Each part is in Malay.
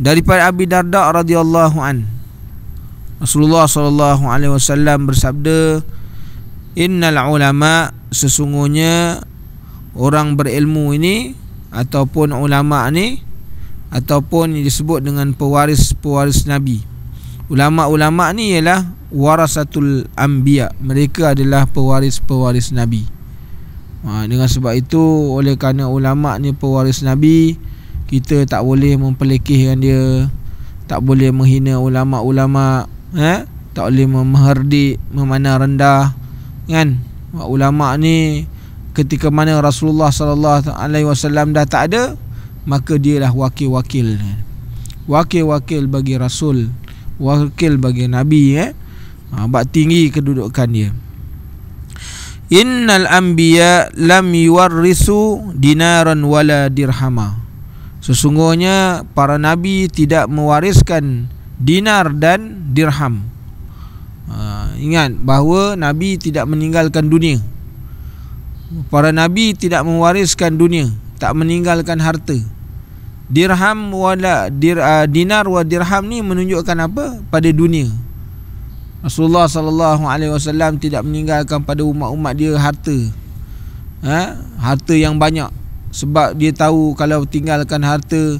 daripada Abi Darda radhiyallahu an, Rasulullah sallallahu alaihi wasallam bersabda, innal ulama, sesungguhnya orang berilmu ini ataupun ulama ni ataupun disebut dengan pewaris-pewaris Nabi. Ulama-ulama ni ialah warasatul anbiya, mereka adalah pewaris-pewaris Nabi. Dengan sebab itu, oleh kerana ulama ni pewaris Nabi, kita tak boleh mempelekehkan dia, tak boleh menghina ulama-ulama, tak boleh mengherdik, memandang rendah, kan? Ulama ni ketika mana Rasulullah sallallahu alaihi wasallam dah tak ada, maka dialah wakil-wakil bagi Rasul, wakil bagi Nabi. Bak tinggi kedudukan dia. Innal anbiya lam yuwarrisu dinaran wala dirhama, sesungguhnya para nabi tidak mewariskan dinar dan dirham. Ingat bahawa nabi tidak meninggalkan dunia. Para nabi tidak mewariskan dunia, tak meninggalkan harta. Dirham wala dinar wa dirham ni menunjukkan apa? Pada dunia. Rasulullah sallallahu alaihi wasallam tidak meninggalkan pada umat-umat dia harta. Harta yang banyak, sebab dia tahu kalau tinggalkan harta,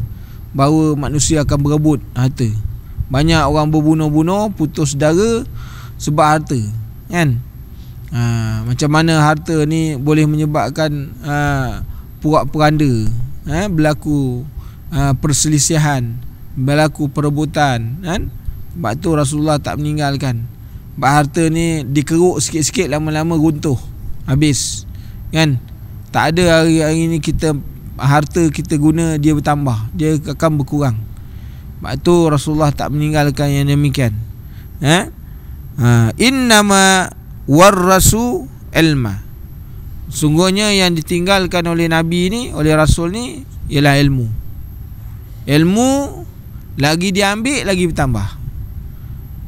bahawa manusia akan berebut harta. Banyak orang berbunuh-bunuh, putus saudara sebab harta, kan? Macam mana harta ni boleh menyebabkan puak-peranda, berlaku perselisihan, berlaku perebutan, kan? Sebab tu Rasulullah tak meninggalkan. Sebab harta ni dikeruk sikit-sikit, lama-lama runtuh, habis, kan? Tak ada hari-hari ni kita harta kita guna dia bertambah, dia akan berkurang. Sebab tu Rasulullah tak meninggalkan yang demikian. Innama warrasu ilma, sungguhnya yang ditinggalkan oleh Nabi ni, oleh Rasul ni, ialah ilmu. Ilmu lagi diambil, lagi bertambah.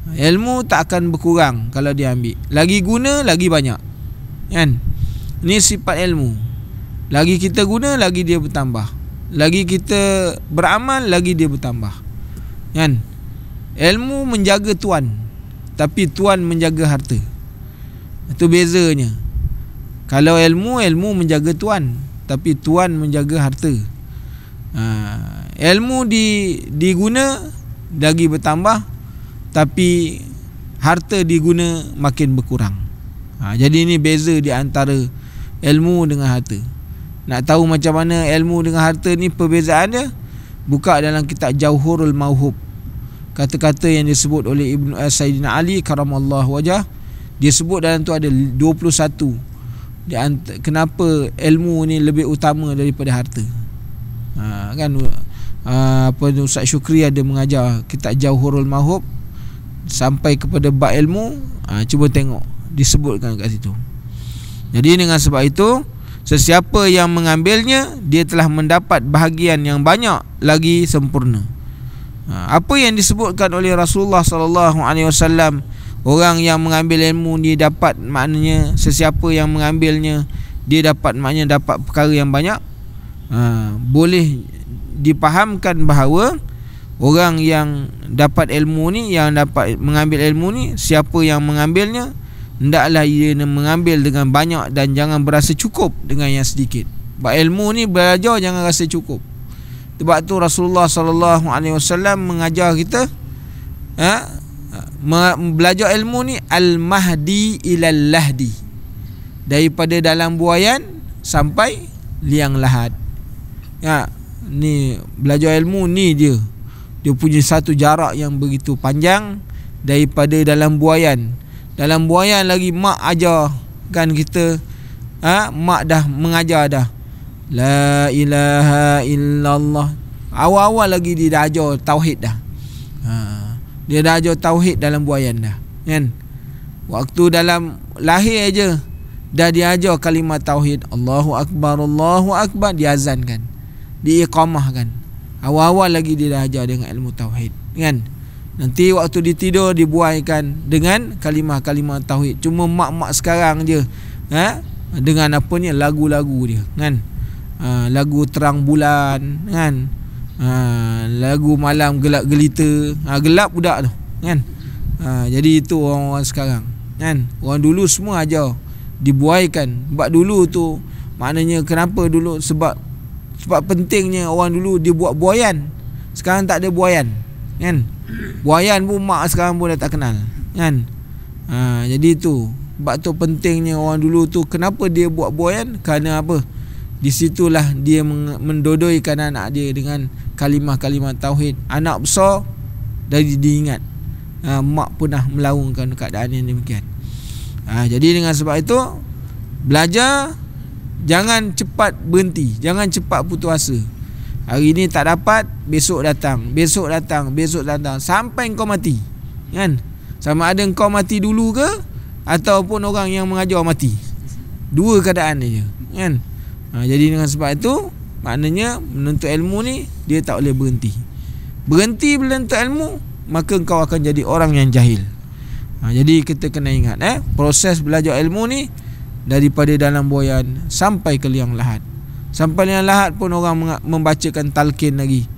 Ilmu tak akan berkurang kalau diambil. Lagi guna, lagi banyak, kan? Ini sifat ilmu. Lagi kita guna, lagi dia bertambah. Lagi kita beramal, lagi dia bertambah, kan? Ilmu menjaga tuan, tapi tuan menjaga harta. Itu bezanya. Kalau ilmu menjaga tuan, tapi tuan menjaga harta. Ilmu diguna, lagi bertambah, tapi harta diguna makin berkurang. Jadi ini beza di antara ilmu dengan harta. Nak tahu macam mana ilmu dengan harta ni perbezaan dia, buka dalam kitab Jauhurul Mauhub. Kata-kata yang disebut oleh Sayyidina Ali karamallahu wajah, dia sebut dalam tu ada 21 kenapa ilmu ni lebih utama daripada harta. Kan Ustaz Syukri ada mengajar kitab Jauhurul Mauhub sampai kepada bab ilmu. Cuba tengok, disebutkan kat situ. Jadi dengan sebab itu, sesiapa yang mengambilnya, dia telah mendapat bahagian yang banyak lagi sempurna. Apa yang disebutkan oleh Rasulullah sallallahu alaihi wasallam, orang yang mengambil ilmu dia dapat, maknanya sesiapa yang mengambilnya dia dapat, maknanya dapat perkara yang banyak. Boleh dipahamkan bahawa orang yang dapat ilmu ni, yang dapat mengambil ilmu ni, siapa yang mengambilnya, hendaklah ia mengambil dengan banyak dan jangan berasa cukup dengan yang sedikit. Sebab ilmu ni belajar jangan rasa cukup. Sebab tu Rasulullah sallallahu alaihi wasallam mengajar kita belajar ilmu ni al-mahdi ilal lahdi, daripada dalam buayan sampai liang lahat. Ni belajar ilmu ni dia punya satu jarak yang begitu panjang, daripada dalam buayan. Dalam buayan lagi mak ajar kan kita, mak dah mengajar dah, la ilaha illallah. Awal-awal lagi dia dah ajar tauhid dah. Dia dah ajar tauhid dalam buayan dah, kan? Waktu dalam lahir aja dah diajar kalimah tauhid, Allahu Akbar, diazankan, diiqamahkan. Awal-awal lagi dia dah ajar dengan ilmu tauhid, kan? Nanti waktu dia tidur dibuaikan dengan kalimah-kalimah tauhid. Cuma mak-mak sekarang je dengan apa ni, lagu-lagu dia, kan? Lagu terang bulan, kan? Lagu malam gelap gelita. Gelap budak tu kan. Jadi itu orang-orang sekarang kan. Orang dulu semua ajar dibuaikan. Sebab dulu tu maknanya kenapa dulu, sebab pentingnya orang dulu dia buat buaian. Sekarang tak ada buaian kan. Buaian pun mak sekarang pun dah tak kenal kan. Jadi tu sebab tu pentingnya orang dulu tu. Kenapa dia buat buaian? Kerana apa? Di situlah dia mendodoikan anak dia dengan kalimah-kalimah tauhid. Anak besar dari diingat mak pernah melaungkan keadaan yang demikian. Jadi dengan sebab itu, belajar jangan cepat berhenti, jangan cepat putus asa. Hari ni tak dapat, besok datang, besok datang, besok datang, sampai kau mati kan. Sama ada kau mati dulu ke ataupun orang yang mengajar mati. Dua keadaan dia kan. Jadi dengan sebab itu, maknanya menuntut ilmu ni dia tak boleh berhenti. Berhenti bila menuntut ilmu, maka kau akan jadi orang yang jahil. Jadi kita kena ingat proses belajar ilmu ni daripada dalam buaian sampai ke liang lahat. Sampai liang lahat pun orang membacakan talqin lagi.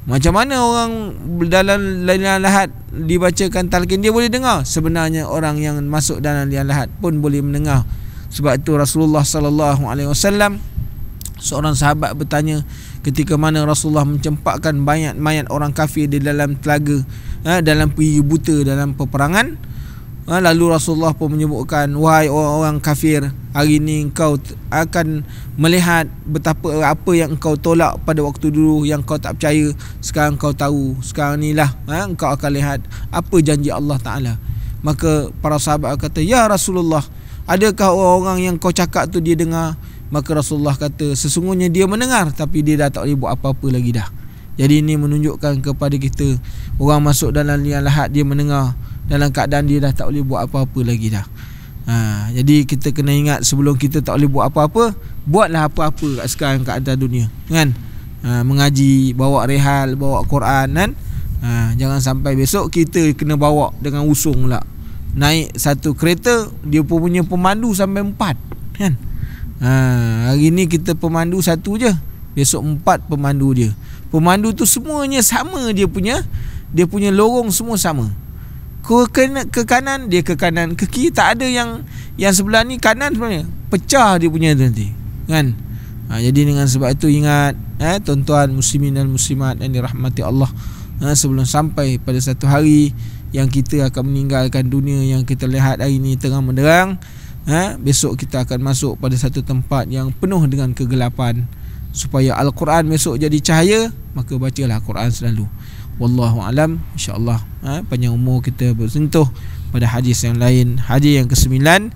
Macam mana orang dalam liang lahat dibacakan talqin dia boleh dengar? Sebenarnya orang yang masuk dalam liang lahat pun boleh mendengar. Sebab itu Rasulullah sallallahu alaihi wasallam, seorang sahabat bertanya ketika mana Rasulullah mencempakkan mayat orang kafir di dalam telaga, dalam peri buta dalam peperangan. Lalu Rasulullah pun menyebutkan, wahai orang kafir, hari ini engkau akan melihat betapa apa yang engkau tolak pada waktu dulu, yang kau tak percaya, sekarang kau tahu. Sekarang inilah engkau akan lihat apa janji Allah Ta'ala. Maka para sahabat kata, ya Rasulullah, adakah orang yang kau cakap tu dia dengar? Maka Rasulullah kata, sesungguhnya dia mendengar, tapi dia dah tak boleh buat apa-apa lagi dah. Jadi ini menunjukkan kepada kita, orang masuk dalam liang lahat dia mendengar, dalam keadaan dia dah tak boleh buat apa-apa lagi dah. Jadi kita kena ingat, sebelum kita tak boleh buat apa-apa, buatlah apa-apa kat sekarang kat atas dunia kan. Mengaji, bawa rehal, bawa Quran kan. Jangan sampai besok kita kena bawa dengan usung pula. Naik satu kereta, dia punya pemandu sampai 4 kan. Hari ni kita pemandu satu je, besok 4 pemandu dia. Pemandu tu semuanya sama, dia punya lorong semua sama. Ke kanan, dia ke kanan, ke kiri tak ada yang sebelah ni kanan sebenarnya. Pecah dia punya nanti kan. Jadi dengan sebab itu ingat tuan-tuan muslimin dan muslimat yang dirahmati Allah, sebelum sampai pada satu hari yang kita akan meninggalkan dunia yang kita lihat hari ini tengah menderang, besok kita akan masuk pada satu tempat yang penuh dengan kegelapan. Supaya Al-Quran besok jadi cahaya, maka bacalah Al-Quran selalu. Wallahu alam. InsyaAllah panjang umur kita bersentuh pada hadis yang lain. Hadis yang ke-9